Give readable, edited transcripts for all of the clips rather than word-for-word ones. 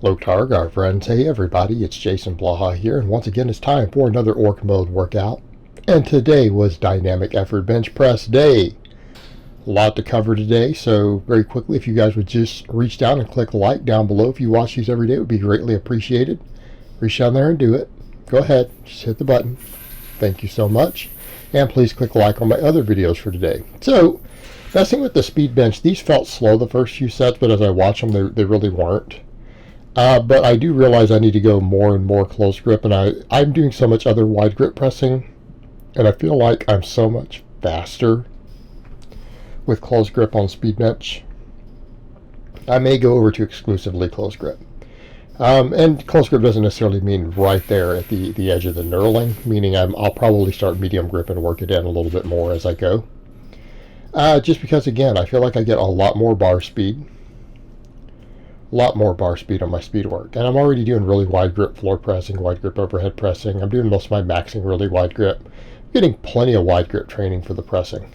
Hello Targar friends, hey everybody, it's Jason Blaha here, and once again it's time for another Orc Mode workout. And today was Dynamic Effort Bench Press Day. A lot to cover today, so very quickly, if you guys would just reach down and click like down below if you watch these every day, it would be greatly appreciated. Reach down there and do it. Go ahead, just hit the button. Thank you so much. And please click like on my other videos for today. So, messing with the speed bench, these felt slow the first few sets, but as I watch them, they really weren't. But I do realize I need to go more and more close grip, and I'm doing so much other wide grip pressing, and I feel like I'm so much faster with close grip on speed bench. I may go over to exclusively close grip. And close grip doesn't necessarily mean right there at the edge of the knurling, meaning I'll probably start medium grip and work it in a little bit more as I go. Just because, again, I feel like I get a lot more bar speed. On my speed work, and I'm already doing really wide grip floor pressing, wide grip overhead pressing. I'm doing most of my maxing really wide grip. I'm getting plenty of wide grip training for the pressing,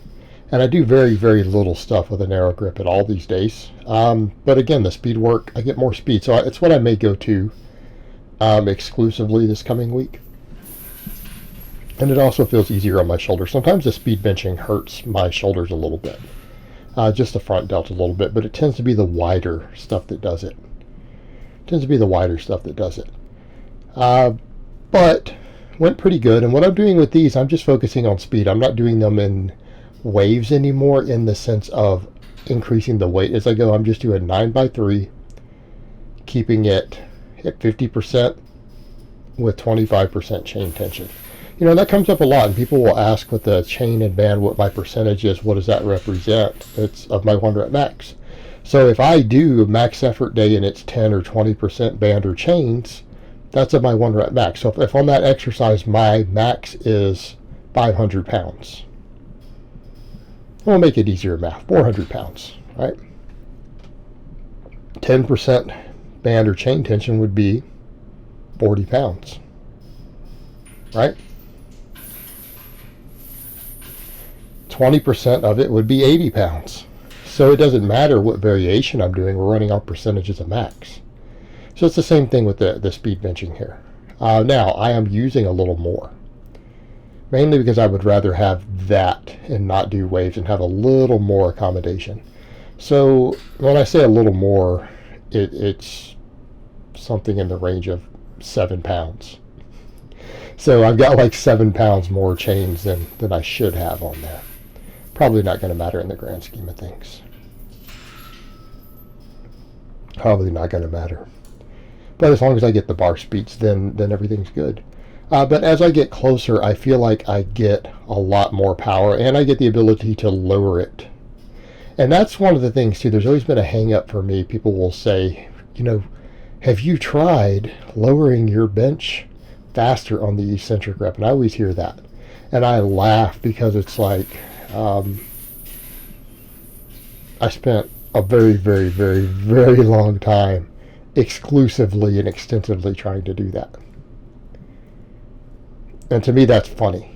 and I do very little stuff with a narrow grip at all these days. But again, the speed work, I get more speed, so it's what I may go to exclusively this coming week. And it also feels easier on my shoulders. Sometimes the speed benching hurts my shoulders a little bit. Just the front delt a little bit, but it tends to be the wider stuff that does it. But went pretty good, and what I'm doing with these, I'm just focusing on speed. I'm not doing them in waves anymore in the sense of increasing the weight as I go. I'm just doing 9x3, keeping it at 50% with 25% chain tension. You know, that comes up a lot, and people will ask with the chain and band what my percentage is. What does that represent? It's of my 1 rep max. So if I do a max effort day and it's 10 or 20% band or chains, that's of my 1 rep max. So if on that exercise my max is 500 pounds, we'll make it easier math, 400 pounds, right? 10% band or chain tension would be 40 pounds, right? 20% of it would be 80 pounds. So it doesn't matter what variation I'm doing, we're running off percentages of max. So it's the same thing with the speed benching here. Now, I am using a little more. Mainly because I would rather have that and not do waves and have a little more accommodation. So when I say a little more, it's something in the range of 7 pounds. So I've got like 7 pounds more chains than I should have on there. Probably not going to matter in the grand scheme of things. Probably not going to matter. But as long as I get the bar speeds, then everything's good. But as I get closer, I feel like I get a lot more power, and I get the ability to lower it. And that's one of the things, too. There's always been a hang-up for me. People will say, you know, have you tried lowering your bench faster on the eccentric rep? And I always hear that. And I laugh because it's like, I spent a very long time exclusively and extensively trying to do that. And to me, that's funny.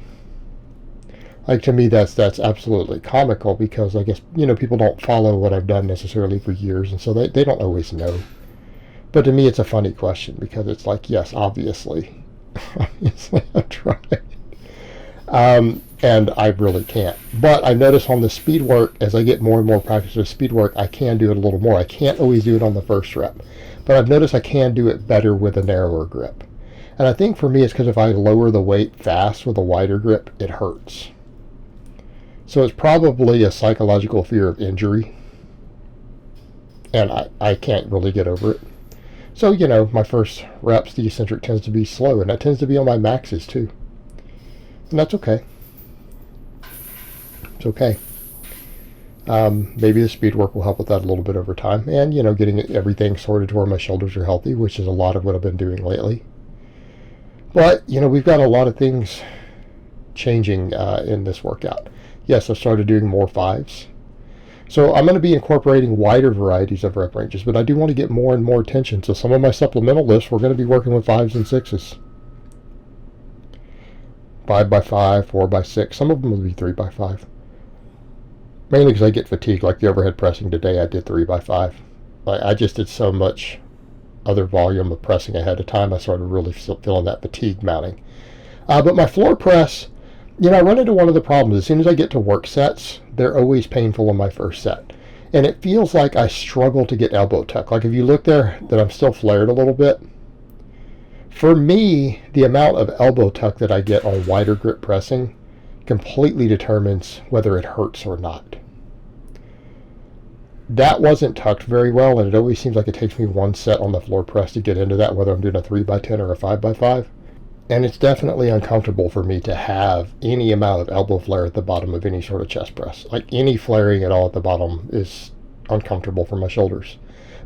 Like, to me, that's absolutely comical, because I guess, you know, people don't follow what I've done necessarily for years, and so they don't always know. But to me, it's a funny question, because it's like, yes, obviously I've tried. And I really can't. But I notice on the speed work, as I get more and more practice with speed work, I can do it a little more. I can't always do it on the first rep. But I've noticed I can do it better with a narrower grip. And I think for me it's because if I lower the weight fast with a wider grip, it hurts. So it's probably a psychological fear of injury. And I can't really get over it. So, you know, my first reps, the eccentric tends to be slow. And that tends to be on my maxes too. And that's okay. It's okay. Maybe the speed work will help with that a little bit over time. And, you know, getting everything sorted to where my shoulders are healthy, which is a lot of what I've been doing lately. But, you know, we've got a lot of things changing in this workout. Yes, I've started doing more 5s. So I'm going to be incorporating wider varieties of rep ranges, but I do want to get more and more tension. So some of my supplemental lifts, we're going to be working with 5s and 6s. 5x5, 4x6. Some of them will be 3x5. Mainly because I get fatigued, like the overhead pressing today, I did 3x5. I just did so much other volume of pressing ahead of time, I started really feeling that fatigue mounting. But my floor press, I run into one of the problems. As soon as I get to work sets, they're always painful in my first set. And it feels like I struggle to get elbow tuck. Like if you look there, that I'm still flared a little bit. For me, the amount of elbow tuck that I get on wider grip pressing completely determines whether it hurts or not. That wasn't tucked very well, and it always seems like it takes me one set on the floor press to get into that, whether I'm doing a 3x10 or a 5x5. And it's definitely uncomfortable for me to have any amount of elbow flare at the bottom of any sort of chest press. Like any flaring at all at the bottom is uncomfortable for my shoulders.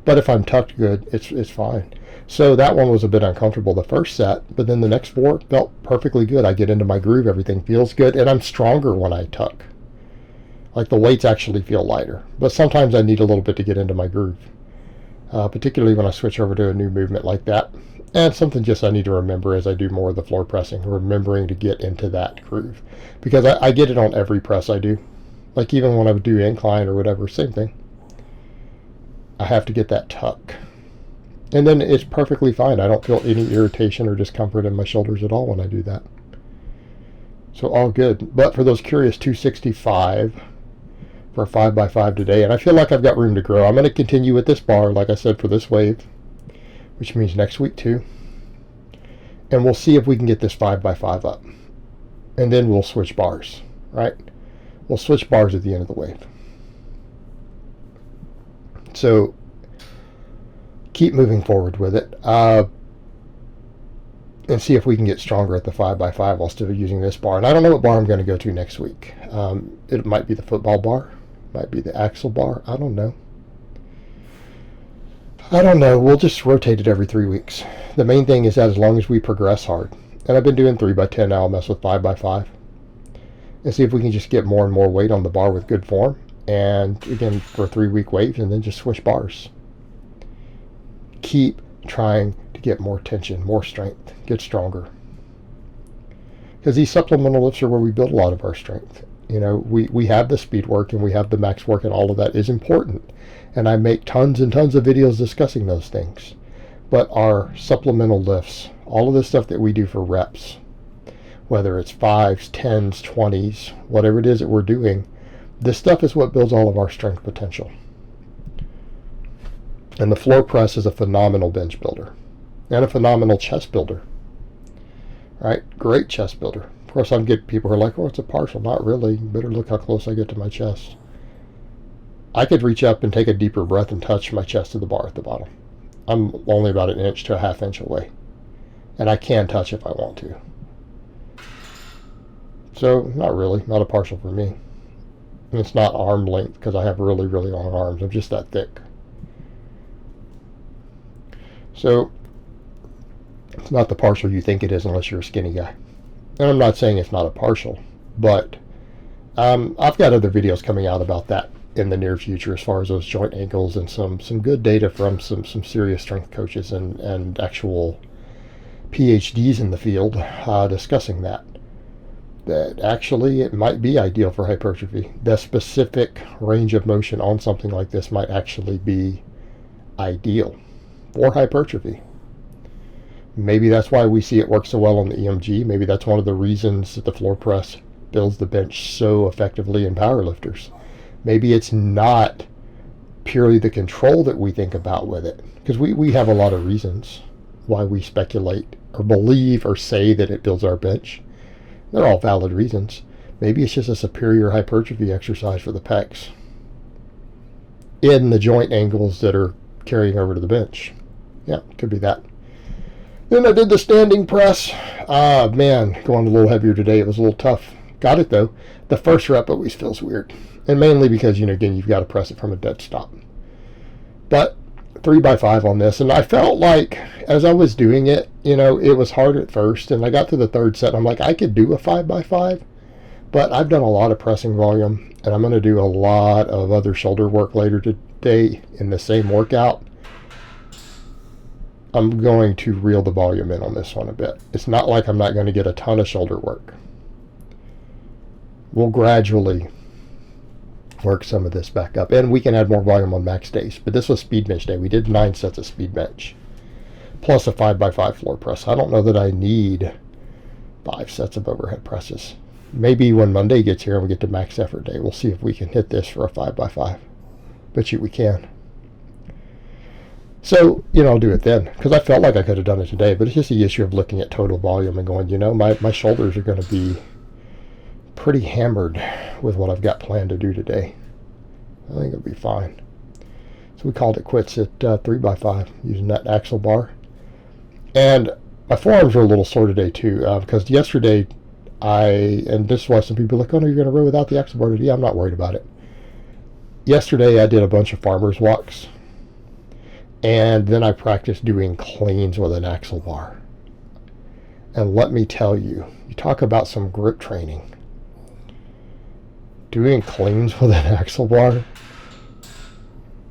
But if I'm tucked good, it's fine. So that one was a bit uncomfortable the first set, but then the next four felt perfectly good. I get into my groove, everything feels good, and I'm stronger when I tuck. Like the weights actually feel lighter. But sometimes I need a little bit to get into my groove, particularly when I switch over to a new movement like that. And something just I need to remember as I do more of the floor pressing, remembering to get into that groove. Because I get it on every press I do. Like even when I do incline or whatever, same thing. I have to get that tuck. And then it's perfectly fine. I don't feel any irritation or discomfort in my shoulders at all when I do that. So all good. But for those curious 265 for a 5x5 today, and I feel like I've got room to grow. I'm going to continue with this bar, like I said, for this wave, which means next week too. And we'll see if we can get this 5x5 up. And then we'll switch bars, right? We'll switch bars at the end of the wave. So keep moving forward with it. And see if we can get stronger at the 5x5 while still using this bar. And I don't know what bar I'm going to go to next week. It might be the football bar. Might be the axle bar. I don't know. We'll just rotate it every 3 weeks. The main thing is that as long as we progress hard. And I've been doing 3x10 now. I'll mess with 5x5. And see if we can just get more and more weight on the bar with good form. And again, for 3-week waves, and then just switch bars. Keep trying to get more tension, more strength, get stronger. Because these supplemental lifts are where we build a lot of our strength. We have the speed work and we have the max work, and all of that is important. And I make tons and tons of videos discussing those things. But our supplemental lifts, all of the stuff that we do for reps, whether it's 5s, 10s, 20s, whatever it is that we're doing, this stuff is what builds all of our strength potential. And the floor press is a phenomenal bench builder and a phenomenal chest builder. Right? Great chest builder. Of course, I get people who are like, oh, it's a partial. Not really. You better look how close I get to my chest. I could reach up and take a deeper breath and touch my chest to the bar at the bottom. I'm only about an inch to a half inch away. And I can touch if I want to. So, not really. Not a partial for me. And it's not arm length because I have really, really long arms. I'm just that thick. So, it's not the partial you think it is unless you're a skinny guy. And I'm not saying it's not a partial, but I've got other videos coming out about that in the near future as far as those joint angles and some good data from some serious strength coaches and actual PhDs in the field discussing that actually it might be ideal for hypertrophy. The specific range of motion on something like this might actually be ideal for hypertrophy. Maybe that's why we see it work so well on the EMG. Maybe that's one of the reasons that the floor press builds the bench so effectively in powerlifters. Maybe it's not purely the control that we think about with it, because we have a lot of reasons why we speculate or believe or say that it builds our bench. They're all valid reasons. Maybe it's just a superior hypertrophy exercise for the pecs in the joint angles that are carrying over to the bench. Yeah, could be that. Then I did the standing press. Man, going a little heavier today. It was a little tough. Got it though. The first rep always feels weird. And mainly because, again, you've got to press it from a dead stop. But 3x5 on this. And I felt like as I was doing it, it was hard at first. And I got to the third set and I'm like, I could do a 5x5. But I've done a lot of pressing volume. And I'm going to do a lot of other shoulder work later today in the same workout. I'm going to reel the volume in on this one a bit. It's not like I'm not going to get a ton of shoulder work. We'll gradually work some of this back up. And we can add more volume on max days. But this was speed bench day. We did 9 sets of speed bench. plus a 5x5 floor press. I don't know that I need 5 sets of overhead presses. Maybe when Monday gets here and we get to max effort day, we'll see if we can hit this for a 5x5. Bet you we can. So, I'll do it then, because I felt like I could have done it today, but it's just the issue of looking at total volume and going, my shoulders are going to be pretty hammered with what I've got planned to do today. I think it'll be fine. So we called it quits at 3x5 using that axle bar. And my forearms were a little sore today too, because yesterday and this is why some people are like, oh no, you're going to row without the axle bar today. Yeah, I'm not worried about it. Yesterday I did a bunch of farmer's walks, and then I practiced doing cleans with an axle bar. And let me tell you, you talk about some grip training. Doing cleans with an axle bar,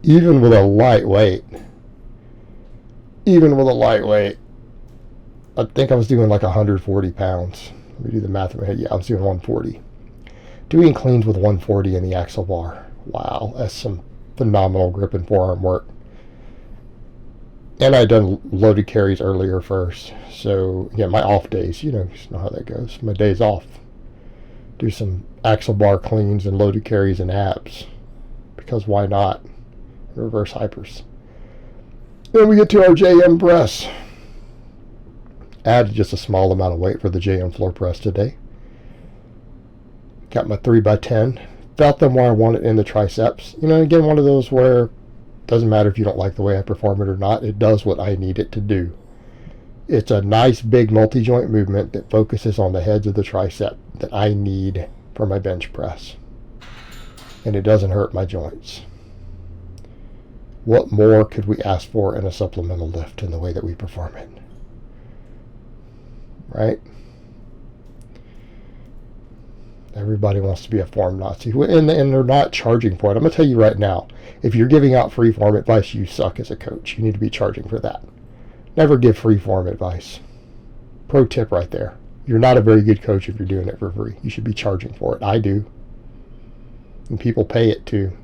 even with a lightweight, I think I was doing like 140 pounds. Let me do the math in my head. Yeah, I was doing 140. Doing cleans with 140 in the axle bar. Wow, that's some phenomenal grip and forearm work. And I'd done loaded carries earlier first. So, yeah, my off days, you know how that goes. My days off. Do some axle bar cleans and loaded carries and abs. Because why not? Reverse hypers. Then we get to our JM press. Added just a small amount of weight for the JM floor press today. Got my 3x10. Felt them where I want it in the triceps. Again, one of those where it doesn't matter if you don't like the way I perform it or not. It does what I need it to do. It's a nice big multi-joint movement that focuses on the heads of the tricep that I need for my bench press. And it doesn't hurt my joints. What more could we ask for in a supplemental lift in the way that we perform it? Right? Everybody wants to be a form Nazi, and they're not charging for it. I'm going to tell you right now, if you're giving out free form advice, you suck as a coach. You need to be charging for that. Never give free form advice. Pro tip right there. You're not a very good coach if you're doing it for free. You should be charging for it. I do. And people pay it too.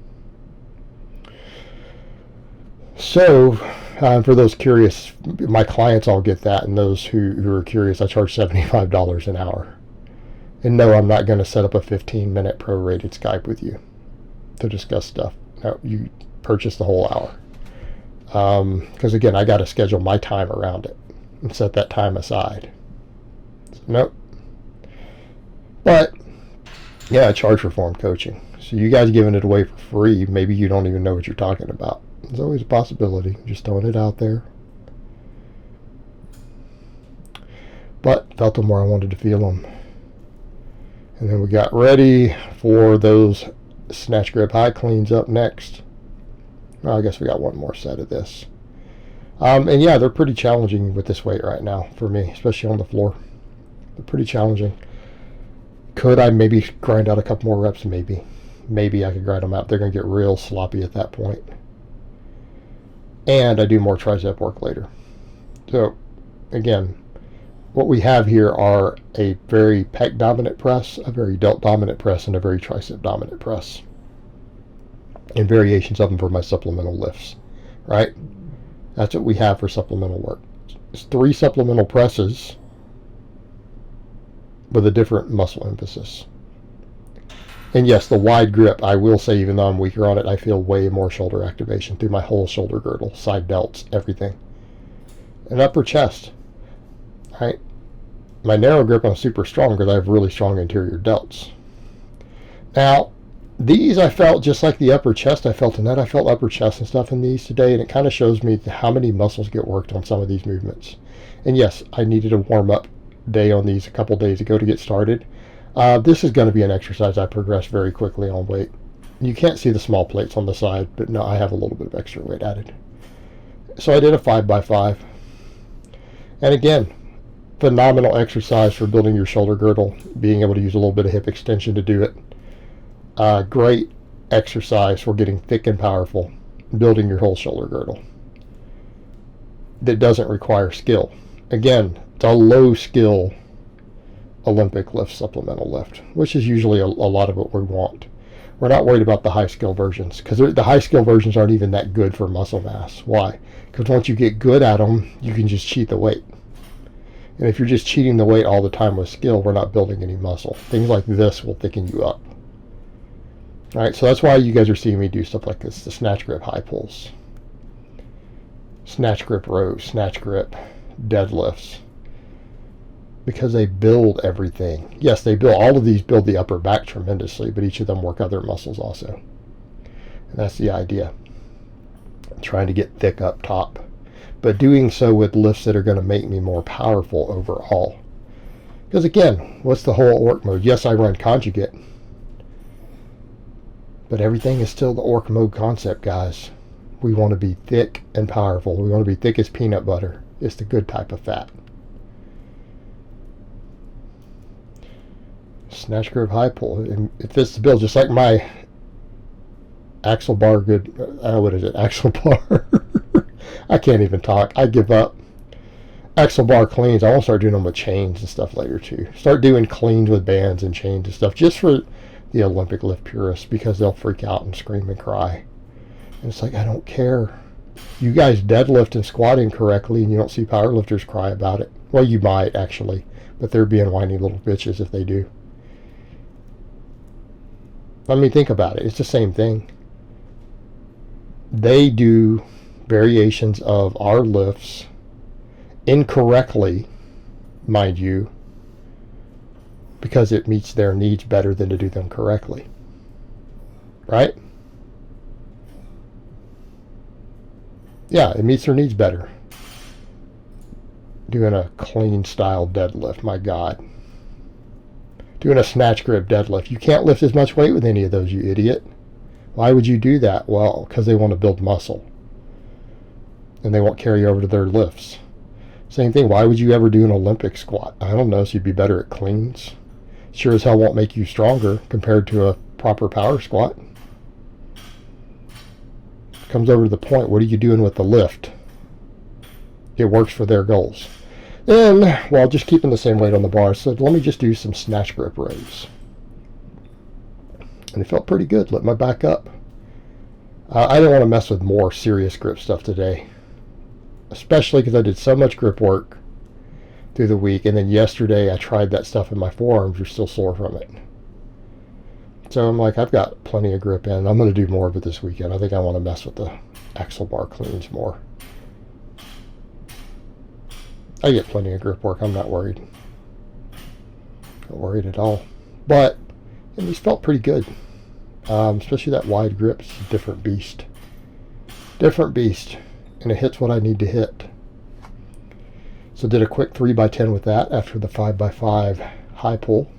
So, for those curious, my clients all get that, and those who are curious, I charge $75 an hour. And no, I'm not going to set up a 15-minute prorated Skype with you to discuss stuff. No, you purchase the whole hour. Because again, I got to schedule my time around it and set that time aside. So, nope. But yeah, I charge for form coaching. So you guys giving it away for free, maybe you don't even know what you're talking about. There's always a possibility. Just throwing it out there. But felt them where I wanted to feel them. And then we got ready for those snatch grip high cleans up next. Well, I guess we got one more set of this. And yeah, they're pretty challenging with this weight right now for me, especially on the floor. They're pretty challenging. Could I maybe grind out a couple more reps? Maybe. Maybe I could grind them out. They're going to get real sloppy at that point. And I do more tricep work later. So, again, what we have here are a very pec dominant press, a very delt dominant press, and a very tricep dominant press. And variations of them for my supplemental lifts, right? That's what we have for supplemental work. It's 3 supplemental presses with a different muscle emphasis. And yes, the wide grip, I will say, even though I'm weaker on it, I feel way more shoulder activation through my whole shoulder girdle, side delts, everything. And upper chest, right? My narrow grip, I'm super strong because I have really strong interior delts. Now, these I felt just like the upper chest I felt in that. I felt upper chest and stuff in these today, and it kind of shows me how many muscles get worked on some of these movements. And yes, I needed a warm-up day on these a couple days ago to get started. This is going to be an exercise I progress very quickly on weight. You can't see the small plates on the side, but no, I have a little bit of extra weight added. So I did a 5x5. And again, phenomenal exercise for building your shoulder girdle, being able to use a little bit of hip extension to do it. Great exercise for getting thick and powerful, building your whole shoulder girdle. That doesn't require skill. Again, it's a low skill Olympic lift, supplemental lift, which is usually a lot of what we want. We're not worried about the high skill versions, because the high skill versions aren't even that good for muscle mass. Why? Because once you get good at them, you can just cheat the weight. And if you're just cheating the weight all the time with skill, we're not building any muscle. Things like this will thicken you up. All right, so that's why you guys are seeing me do stuff like this, the snatch grip high pulls, snatch grip rows, snatch grip deadlifts, because they build everything. Yes, they build, all of these build the upper back tremendously, but each of them work other muscles also. And that's the idea. Trying to get thick up top, but doing so with lifts that are going to make me more powerful overall. Because again, what's the whole orc mode? Yes, I run conjugate, but everything is still the orc mode concept, guys. We want to be thick and powerful. We want to be thick as peanut butter. It's the good type of fat. Snatch grip high pull. It fits the bill, just like my axle bar good. What is it? Axle bar. I can't even talk. I give up. Axle bar cleans. I won't start doing them with chains and stuff later too. Start doing cleans with bands and chains and stuff, just for the Olympic lift purists, because they'll freak out and scream and cry. And it's like, I don't care. You guys deadlift and squat incorrectly, and you don't see powerlifters cry about it. Well, you might actually, but they're being whiny little bitches if they do. I mean, think about it. It's the same thing. They do variations of our lifts incorrectly, mind you, because it meets their needs better than to do them correctly. Right? Yeah, it meets their needs better. Doing a clean style deadlift, my God. Doing a snatch grip deadlift. You can't lift as much weight with any of those, you idiot. Why would you do that? Well, because they want to build muscle. And they won't carry over to their lifts. Same thing, why would you ever do an Olympic squat? I don't know, so you'd be better at cleans. Sure as hell won't make you stronger compared to a proper power squat. Comes over to the point, what are you doing with the lift? It works for their goals. Then, well, just keeping the same weight on the bar, so let me just do some snatch grip rows. And it felt pretty good, lit my back up. I didn't want to mess with more serious grip stuff today, especially because I did so much grip work through the week, and then yesterday I tried that stuff and my forearms were still sore from it. So I'm like, I've got plenty of grip in. I'm going to do more of it this weekend. I think I want to mess with the axle bar cleans more. I get plenty of grip work. I'm not worried. Not worried at all. But these felt pretty good. Especially that wide grip. It's a different beast. Different beast. And it hits what I need to hit. So did a quick 3x10 with that after the 5x5 high pull.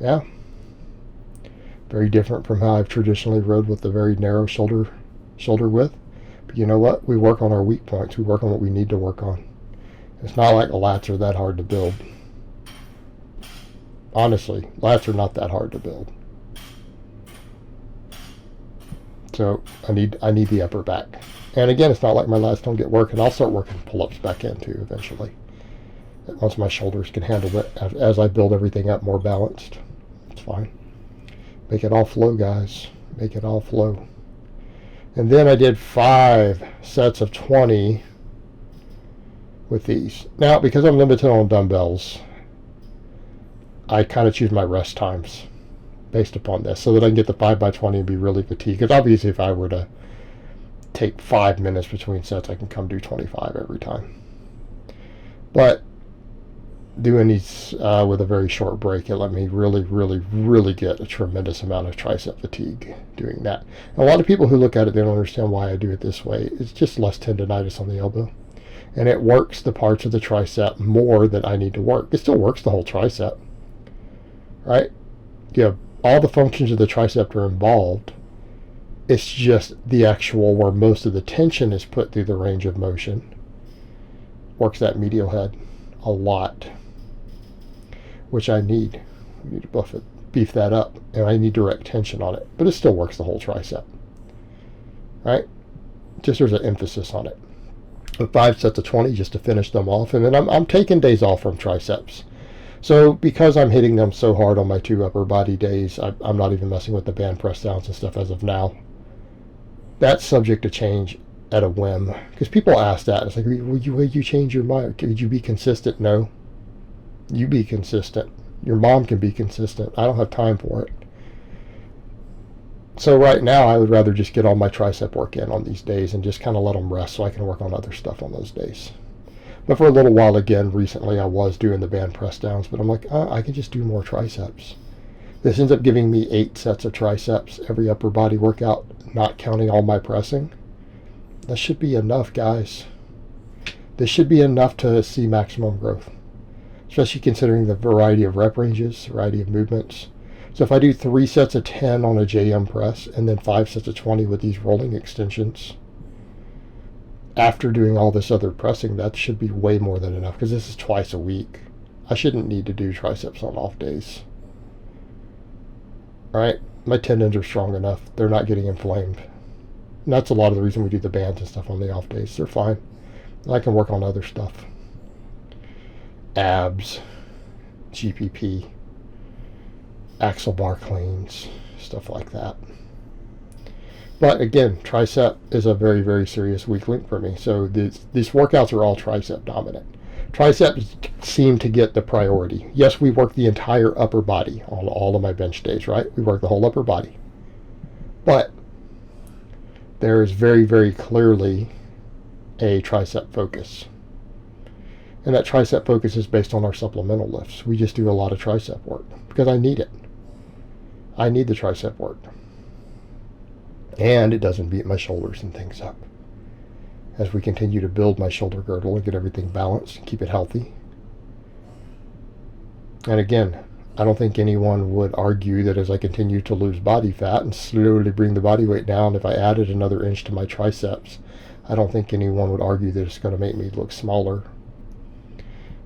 Yeah. Very different from how I've traditionally rode with the very narrow shoulder width. But you know what? We work on our weak points. We work on what we need to work on. It's not like the lats are that hard to build. Honestly, lats are not that hard to build. So I need the upper back. And again, it's not like my lats don't get work, and I'll start working pull-ups back in too eventually. Once my shoulders can handle it, as I build everything up more balanced. It's fine. Make it all flow, guys. Make it all flow. And then I did 5 sets of 20 with these. Now, because I'm limited on dumbbells, I kind of choose my rest times based upon this, so that I can get the 5x20 and be really fatigued. Because obviously if I were to take 5 minutes between sets, I can come do 25 every time. But doing these with a very short break, it let me really get a tremendous amount of tricep fatigue doing that. And a lot of people who look at it, they don't understand why I do it this way. It's just less tendonitis on the elbow. And it works the parts of the tricep more than I need to work. It still works the whole tricep, right? You have all the functions of the tricep are involved. It's just the actual where most of the tension is put through the range of motion. Works that medial head a lot, which I need. We need to beef that up, and I need direct tension on it. But it still works the whole tricep, right? Just there's an emphasis on it. With 5 sets of 20 just to finish them off, and then I'm taking days off from triceps. So because I'm hitting them so hard on my 2 upper body days, I'm not even messing with the band press downs and stuff as of now. That's subject to change at a whim. Because people ask that. It's like, would you change your mind? Could you be consistent? No. You be consistent. Your mom can be consistent. I don't have time for it. So right now, I would rather just get all my tricep work in on these days and just kind of let them rest so I can work on other stuff on those days. But for a little while again, recently I was doing the band press downs, but I'm like, I can just do more triceps. This ends up giving me 8 sets of triceps every upper body workout, not counting all my pressing. That should be enough, guys. This should be enough to see maximum growth, especially considering the variety of rep ranges, variety of movements. So if I do 3 sets of 10 on a JM press and then 5 sets of 20 with these rolling extensions, after doing all this other pressing, that should be way more than enough, because this is twice a week. I shouldn't need to do triceps on off days. Alright, my tendons are strong enough. They're not getting inflamed. And that's a lot of the reason we do the bands and stuff on the off days. They're fine. I can work on other stuff. Abs, GPP, axle bar cleans, stuff like that. But again, tricep is a very, very serious weak link for me. So these workouts are all tricep dominant. Triceps seem to get the priority. Yes, we work the entire upper body on all of my bench days, right? We work the whole upper body. But there is very, very clearly a tricep focus. And that tricep focus is based on our supplemental lifts. We just do a lot of tricep work because I need it. I need the tricep work. And it doesn't beat my shoulders and things up. As we continue to build my shoulder girdle and get everything balanced and keep it healthy. And again, I don't think anyone would argue that as I continue to lose body fat and slowly bring the body weight down, if I added another inch to my triceps, I don't think anyone would argue that it's going to make me look smaller.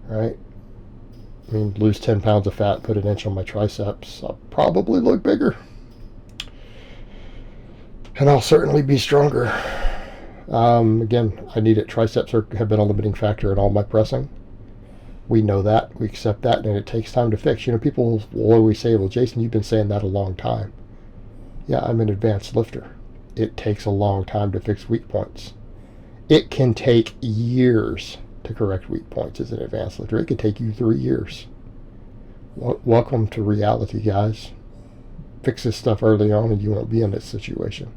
Right? I mean, lose 10 pounds of fat, put an inch on my triceps, I'll probably look bigger. And I'll certainly be stronger. Again, I need it. Triceps have been a limiting factor in all my pressing. We know that. We accept that. And it takes time to fix. You know, people will always say, well, Jason, you've been saying that a long time. Yeah, I'm an advanced lifter. It takes a long time to fix weak points. It can take years to correct weak points as an advanced lifter. It could take you 3 years. Welcome to reality, guys. Fix this stuff early on and you won't be in this situation.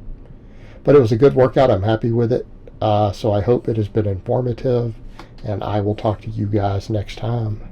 But it was a good workout. I'm happy with it. So I hope it has been informative, and I will talk to you guys next time.